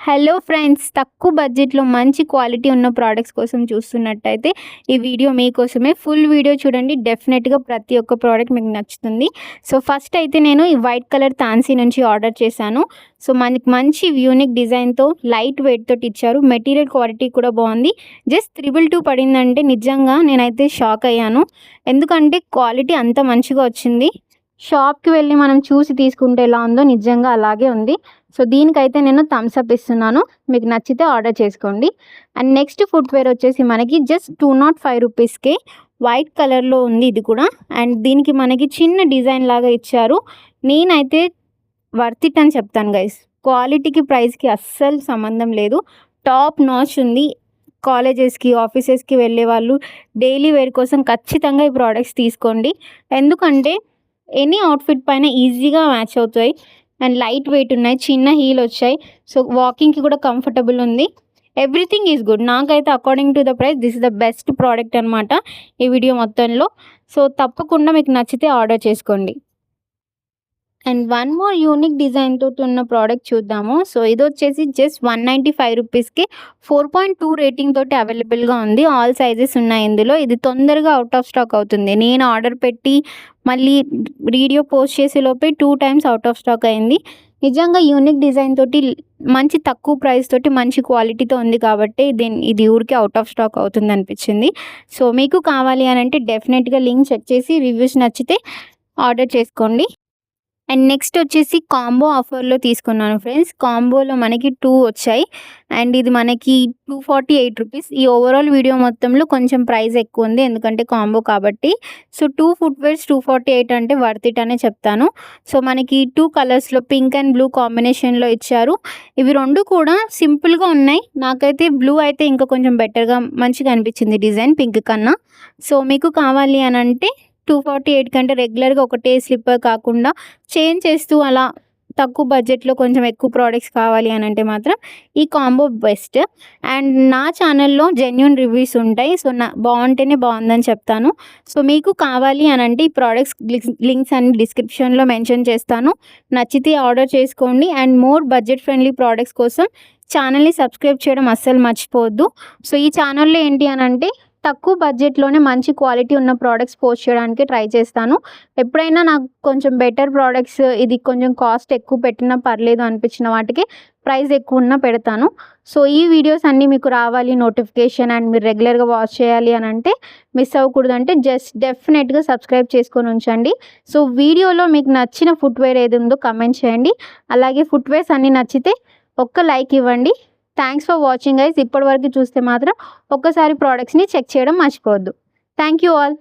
Hello friends, తక్కువ బడ్జెట్లో మంచి క్వాలిటీ ఉన్న ప్రోడక్ట్స్ కోసం చూస్తున్నట్టయితే ఈ వీడియో మీకోసమే. ఫుల్ వీడియో చూడండి, డెఫినెట్గా ప్రతి ఒక్క ప్రోడక్ట్ మీకు నచ్చుతుంది. సో ఫస్ట్ అయితే నేను ఈ వైట్ కలర్ తాన్సీ నుంచి ఆర్డర్ చేశాను. సో మనకి మంచి యూనిక్ డిజైన్తో లైట్ వెయిట్ తోటి ఇచ్చారు. మెటీరియల్ క్వాలిటీ కూడా బాగుంది. జస్ట్ 222 పడిందంటే నిజంగా నేనైతే షాక్ అయ్యాను, ఎందుకంటే క్వాలిటీ అంత మంచిగా వచ్చింది. షాప్కి వెళ్ళి మనం చూసి తీసుకుంటే ఎలా ఉందో నిజంగా అలాగే ఉంది. సో దీనికైతే నేను థమ్స్ అప్ ఇస్తున్నాను. మీకు నచ్చితే ఆర్డర్ చేసుకోండి. అండ్ నెక్స్ట్ ఫుట్వేర్ వచ్చేసి మనకి జస్ట్ 205 రూపీస్కే వైట్ కలర్లో ఉంది ఇది కూడా. అండ్ దీనికి మనకి చిన్న డిజైన్ లాగా ఇచ్చారు. నేనైతే వర్త్ ఇట్ అని చెప్తాను గైస్. క్వాలిటీకి ప్రైస్కి అస్సలు సంబంధం లేదు. టాప్ నాచ్ ఉంది. కాలేజెస్కి ఆఫీసెస్కి వెళ్ళే వాళ్ళు డైలీ వేర్ కోసం ఖచ్చితంగా ఈ ప్రోడక్ట్స్ తీసుకోండి, ఎందుకంటే ఎనీ అవుట్ఫిట్ పైన ఈజీగా మ్యాచ్ అవుతాయి. అండ్ లైట్ వెయిట్ ఉన్నాయి, చిన్న హీల్ వచ్చాయి. సో వాకింగ్కి కూడా కంఫర్టబుల్ ఉంది. Everything is good. నాకైతే according to the price this is the best product అనమాట ఈ వీడియో మొత్తంలో. సో తప్పకుండా మీకు నచ్చితే ఆర్డర్ చేసుకోండి. And one more unique design తోటి ఉన్న ప్రోడక్ట్ చూద్దాము. సో ఇది వచ్చేసి జస్ట్ 195 రూపీస్కి 4.2 రేటింగ్ తోటి అవైలబుల్గా ఉంది. ఆల్ సైజెస్ ఉన్నాయి ఇందులో. ఇది తొందరగా అవుట్ ఆఫ్ స్టాక్ అవుతుంది. నేను ఆర్డర్ పెట్టి మళ్ళీ వీడియో పోస్ట్ చేసే లోపే 2 టైమ్స్ అవుట్ ఆఫ్ స్టాక్ అయింది. నిజంగా యూనిక్ డిజైన్ తోటి మంచి తక్కువ ప్రైస్ తోటి మంచి క్వాలిటీతో ఉంది కాబట్టి ఇది ఊరికే అవుట్ ఆఫ్ స్టాక్ అవుతుంది అనిపించింది. సో మీకు కావాలి అని అంటే డెఫినెట్గా లింక్ చెక్ చేసి రివ్యూస్ నచ్చితే ఆర్డర్ చేసుకోండి. అండ్ నెక్స్ట్ వచ్చేసి కాంబో ఆఫర్లో తీసుకున్నాను ఫ్రెండ్స్. కాంబోలో మనకి 2 వచ్చాయి. అండ్ ఇది మనకి 248 రూపీస్. ఈ ఓవరాల్ వీడియో మొత్తంలో కొంచెం ప్రైస్ ఎక్కువ ఉంది, ఎందుకంటే కాంబో కాబట్టి. సో 2 ఫుట్వేర్స్ 248 అంటే వర్త్ ఇట్ అనే చెప్తాను. సో మనకి 2 కలర్స్లో పింక్ అండ్ బ్లూ కాంబినేషన్లో ఇచ్చారు. ఇవి 2 కూడా సింపుల్గా ఉన్నాయి. నాకైతే బ్లూ అయితే ఇంకా కొంచెం బెటర్గా మంచిగా అనిపించింది డిజైన్ పింక్ కన్నా. సో మీకు కావాలి అని అంటే 248 కంటే రెగ్యులర్గా ఒకటే స్లిప్పర్ కాకుండా చేంజ్ చేస్తూ అలా తక్కువ బడ్జెట్లో కొంచెం ఎక్కువ ప్రోడక్ట్స్ కావాలి అని అంటే మాత్రం ఈ కాంబో బెస్ట్. అండ్ నా ఛానల్లో జెన్యూన్ రివ్యూస్ ఉంటాయి. సో బాగుంటేనే బాగుందని చెప్తాను. సో మీకు కావాలి అని అంటే ఈ ప్రోడక్ట్స్ లింక్స్ అన్ని డిస్క్రిప్షన్లో మెన్షన్ చేస్తాను. నచ్చితే ఆర్డర్ చేసుకోండి. And more budget friendly products కోసం ఛానల్ని సబ్స్క్రైబ్ చేయడం అస్సలు మర్చిపోవద్దు. సో ఈ ఛానల్లో ఏంటి అని అంటే తక్కువ బడ్జెట్లోనే మంచి క్వాలిటీ ఉన్న ప్రోడక్ట్స్ పోస్ట్ చేయడానికి ట్రై చేస్తాను. ఎప్పుడైనా నాకు కొంచెం బెటర్ ప్రోడక్ట్స్, ఇది కొంచెం కాస్ట్ ఎక్కువ పెట్టినా పర్లేదు అనిపించిన వాటికి ప్రైస్ ఎక్కువ ఉన్నా పెడతాను. సో ఈ వీడియోస్ అన్నీ మీకు రావాలి నోటిఫికేషన్, అండ్ మీరు రెగ్యులర్గా వాచ్ చేయాలి అని అంటే మిస్ అవ్వకూడదు అంటే జస్ట్ డెఫినెట్గా సబ్స్క్రైబ్ చేసుకొని ఉంచండి. సో వీడియోలో మీకు నచ్చిన ఫుట్వేర్ ఏది ఉందో కమెంట్ చేయండి. అలాగే ఫుట్వేర్స్ అన్నీ నచ్చితే ఒక్క లైక్ ఇవ్వండి. Thanks for watching guys. ఇప్పటివరకు చూస్తే మాత్రం ఒక్కసారి ప్రోడక్ట్స్ని చెక్ చేయడం మర్చిపోవద్దు. Thank you all.